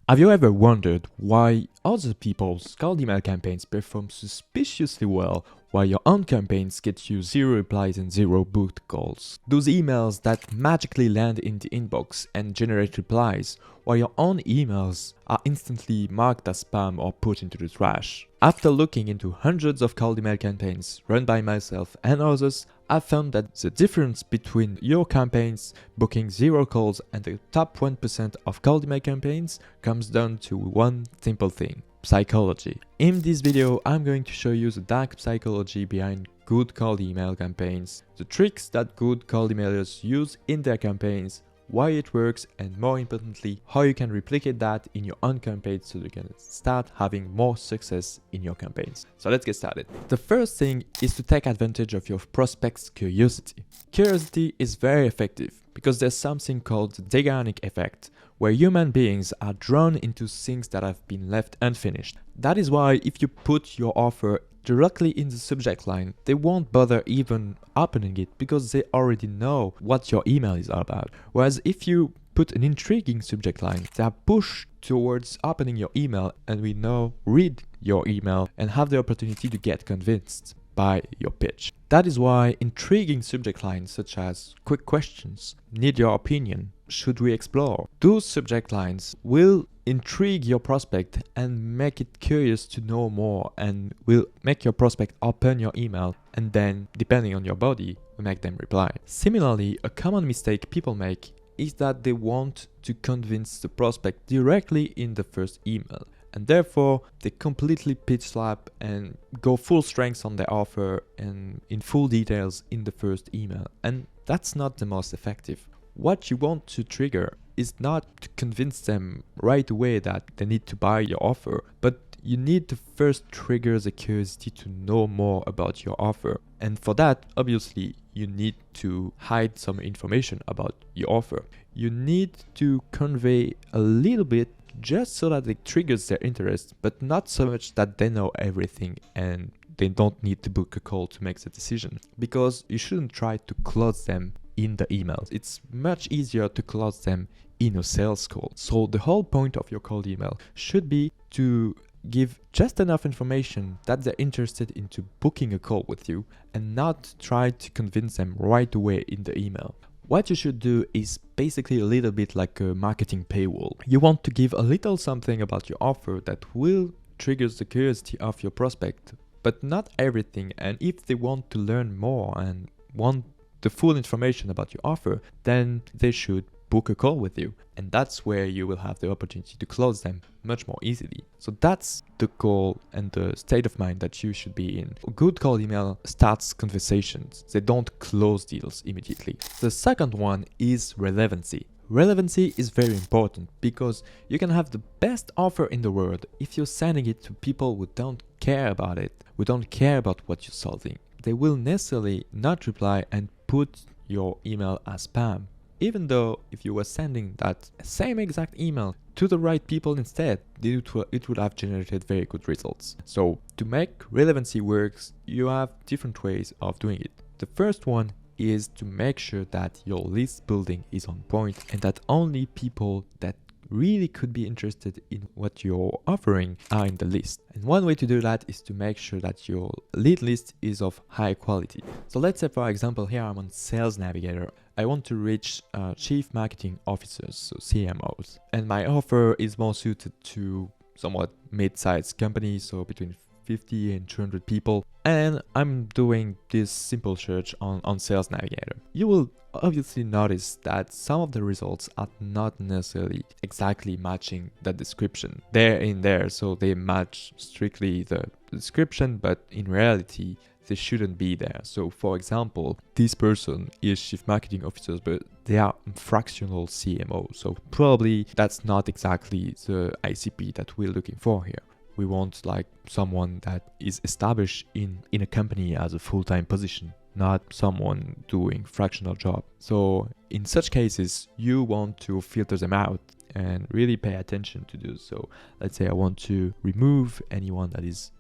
Have you ever wondered why other people's cold email campaigns perform suspiciously well while your own campaigns get you 0 replies and 0 booked calls? Those emails that magically land in the inbox and generate replies, while your own emails are instantly marked as spam or put into the trash. After looking into hundreds of cold email campaigns run by myself and others, I found that the difference between your campaigns booking 0 calls and the top 1% of cold email campaigns comes down to one simple thing: psychology. In this video, I'm going to show you the dark psychology behind good cold email campaigns, the tricks that good cold emailers use in their campaigns, why it works, and more importantly, how you can replicate that in your own campaign so you can start having more success in your campaigns. So let's get started. The first thing is to take advantage of your prospect's curiosity. Curiosity is very effective because there's something called the Zeigarnik effect, where human beings are drawn into things that have been left unfinished. That is why if you put your offer directly in the subject line, they won't bother even opening it because they already know what your email is all about. Whereas if you put an intriguing subject line, they are pushed towards opening your email and we now read your email and have the opportunity to get convinced by your pitch. That is why intriguing subject lines such as quick questions, need your opinion, should we explore, those subject lines will intrigue your prospect and make it curious to know more, and will make your prospect open your email and then, depending on your body, make them reply. Similarly, a common mistake people make is that they want to convince the prospect directly in the first email, and therefore they completely pitch slap and go full strength on their offer and in full details in the first email, and that's not the most effective. What you want to trigger is not to convince them right away that they need to buy your offer, but you need to first trigger the curiosity to know more about your offer. And for that, obviously, you need to hide some information about your offer. You need to convey a little bit just so that it triggers their interest, but not so much that they know everything and they don't need to book a call to make the decision. Because you shouldn't try to close them in the emails. It's much easier to close them in a sales call. So the whole point of your cold email should be to give just enough information that they're interested into booking a call with you and not try to convince them right away in the email. What you should do is basically a little bit like a marketing paywall. You want to give a little something about your offer that will trigger the curiosity of your prospect, but not everything. And if they want to learn more and want the full information about your offer, then they should book a call with you, and that's where you will have the opportunity to close them much more easily. So that's the goal and the state of mind that you should be in. A good cold email starts conversations. They don't close deals immediately. The second one is relevancy. Relevancy is very important because you can have the best offer in the world if you're sending it to people who don't care about it, who don't care about what you're solving. They will necessarily not reply and put your email as spam, even though if you were sending that same exact email to the right people instead, it would have generated very good results. So to make relevancy work, you have different ways of doing it. The first one is to make sure that your list building is on point and that only people that really could be interested in what you're offering are in the list. And one way to do that is to make sure that your lead list is of high quality. So let's say, for example, here I'm on Sales Navigator. I want to reach chief marketing officers, so CMOs, and my offer is more suited to somewhat mid-sized companies, so between 50 and 200 people, and I'm doing this simple search on Sales Navigator. You will obviously notice that some of the results are not necessarily exactly matching the description. They're in there, so they match strictly the description, but in reality, they shouldn't be there. So for example, this person is chief marketing officer, but they are fractional CMO. So probably that's not exactly the ICP that we're looking for here. We want like someone that is established in a company as a full-time position, not someone doing fractional job. So in such cases, you want to filter them out and really pay attention to this. So let's say I want to remove anyone that is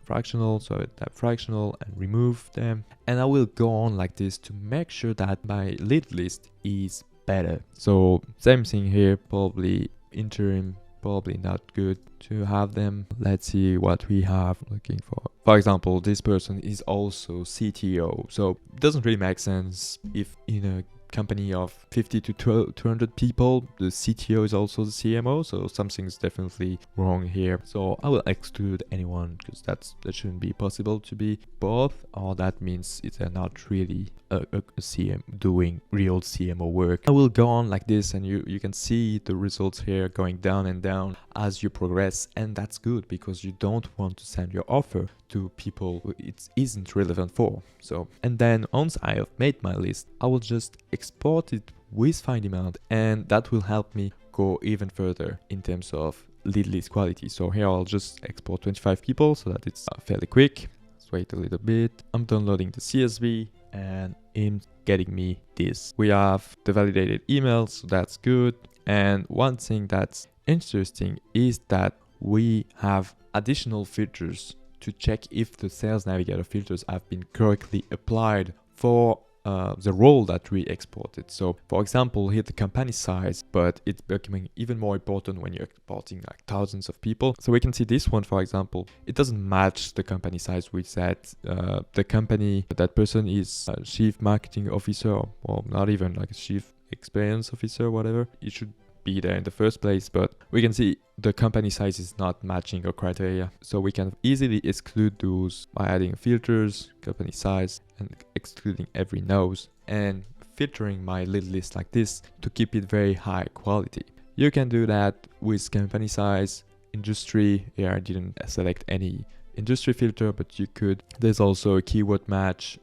fractional, so I type fractional and remove them, and I will go on like this to make sure that my lead list is better. So same thing here, probably interim probably not good to have them. Let's see what we have looking for. For example, this person is also CTO, so it doesn't really make sense if in a company of 50 to 200 people, the CTO is also the CMO, so something's definitely wrong here. So I will exclude anyone because that shouldn't be possible to be both, or that means it's not really a CM doing real CMO work. I will go on like this, and you can see the results here going down and down as you progress, and that's good because you don't want to send your offer to people who it isn't relevant for. So, and then once I have made my list, I will just export it with Findymail, and that will help me go even further in terms of lead list quality. So here I'll just export 25 people so that it's fairly quick. Let's wait a little bit. I'm downloading the CSV and it's getting me this. We have the validated emails, so that's good. And one thing that's interesting is that we have additional filters to check if the Sales Navigator filters have been correctly applied for the role that we exported. So for example, here the company size, but it's becoming even more important when you're exporting like thousands of people. So we can see this one, for example, it doesn't match the company size. We said the company, that person is a chief marketing officer, or not even like a chief experience officer, whatever. It should be there in the first place, but we can see the company size is not matching our criteria. So we can easily exclude those by adding filters, company size, and excluding every nose, and filtering my lead list like this to keep it very high quality. You can do that with company size, industry. Here I didn't select any industry filter, but you could. There's also a keyword match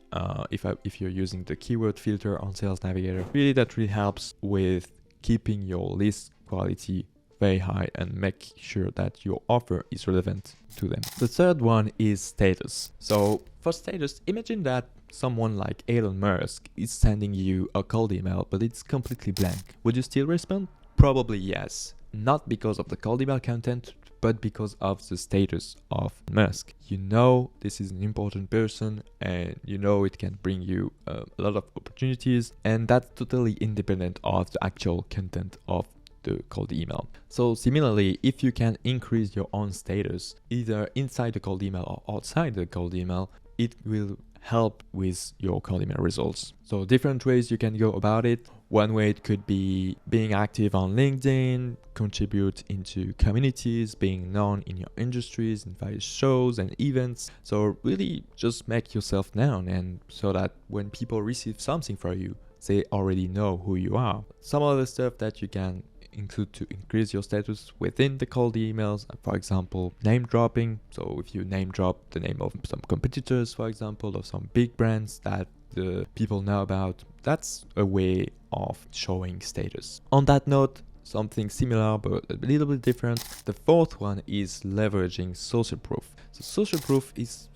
if you're using the keyword filter on Sales Navigator. Really, that really helps with keeping your list quality very high and make sure that your offer is relevant to them. The third one is status. So for status, imagine that someone like Elon Musk is sending you a cold email, but it's completely blank. Would you still respond? Probably yes. Not because of the cold email content, but because of the status of Musk. You know this is an important person, and you know it can bring you a lot of opportunities, and that's totally independent of the actual content of the cold email. So similarly, if you can increase your own status either inside the cold email or outside the cold email, it will help with your cold email results. So different ways you can go about it. One way it could be being active on LinkedIn, contribute into communities, being known in your industries, in various shows and events. So really just make yourself known, and so that when people receive something from you, they already know who you are. Some other stuff that you can include to increase your status within the cold emails, for example, name dropping. So if you name drop the name of some competitors, for example, or some big brands that the people know about, that's a way of showing status. On that note, something similar but a little bit different. The fourth one is leveraging social proof. So social proof is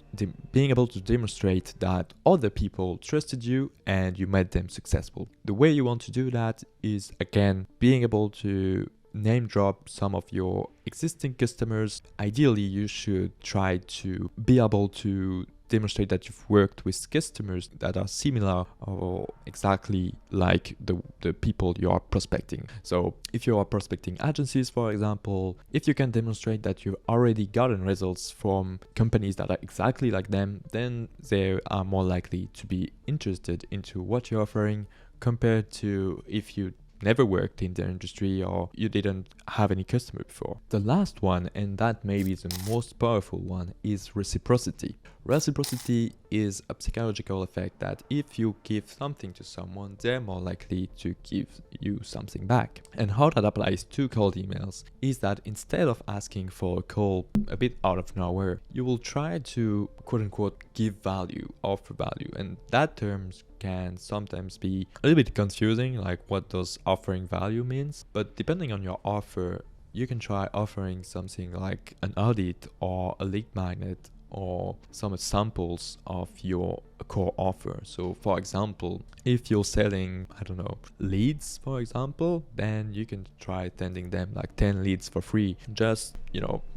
being able to demonstrate that other people trusted you and you made them successful. The way you want to do that is, again, being able to name drop some of your existing customers. Ideally, you should try to be able to demonstrate that you've worked with customers that are similar or exactly like the people you are prospecting. So if you are prospecting agencies, for example, if you can demonstrate that you've already gotten results from companies that are exactly like them, then they are more likely to be interested into what you're offering compared to if you never worked in the industry or you didn't have any customer before. The last one, and that may be the most powerful one, is reciprocity. Reciprocity is a psychological effect that if you give something to someone, they're more likely to give you something back. And how that applies to cold emails is that instead of asking for a call a bit out of nowhere, you will try to quote unquote give value, offer value. And that terms can sometimes be a little bit confusing, like what does offering value means. But depending on your offer, you can try offering something like an audit or a lead magnet or some samples of your core offer. So for example, if you're selling, I don't know, leads, for example, then you can try sending them like 10 leads for free. Just,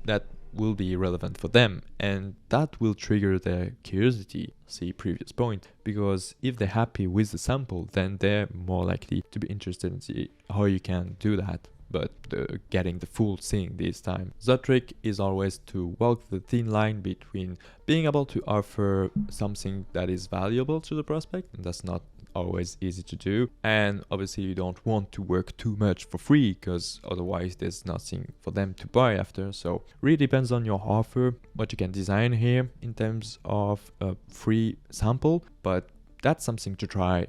that will be relevant for them, and that will trigger their curiosity, see previous point, because if they're happy with the sample, then they're more likely to be interested in see how you can do that. but getting the full thing this time. The trick is always to walk the thin line between being able to offer something that is valuable to the prospect, and that's not always easy to do, and obviously you don't want to work too much for free because otherwise there's nothing for them to buy after. So really depends on your offer, what you can design here in terms of a free sample, but that's something to try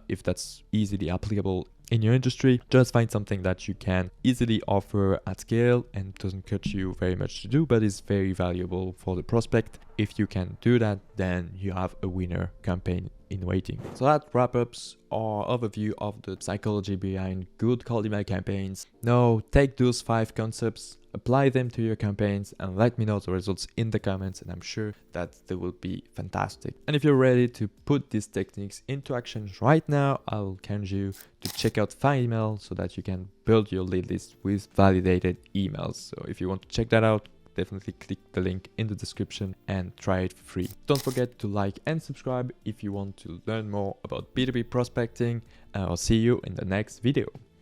if that's easily applicable in your industry. Just find something that you can easily offer at scale and doesn't cut you very much to do, but is very valuable for the prospect. If you can do that, then you have a winner campaign in waiting. So that wraps up our overview of the psychology behind good cold email campaigns. Now take those 5 concepts, apply them to your campaigns, and let me know the results in the comments, and I'm sure that they will be fantastic. And if you're ready to put these techniques into action right now, I'll encourage you to check out Findymail so that you can build your lead list with validated emails. So if you want to check that out, definitely click the link in the description and try it for free. Don't forget to like and subscribe if you want to learn more about B2B prospecting. I'll see you in the next video.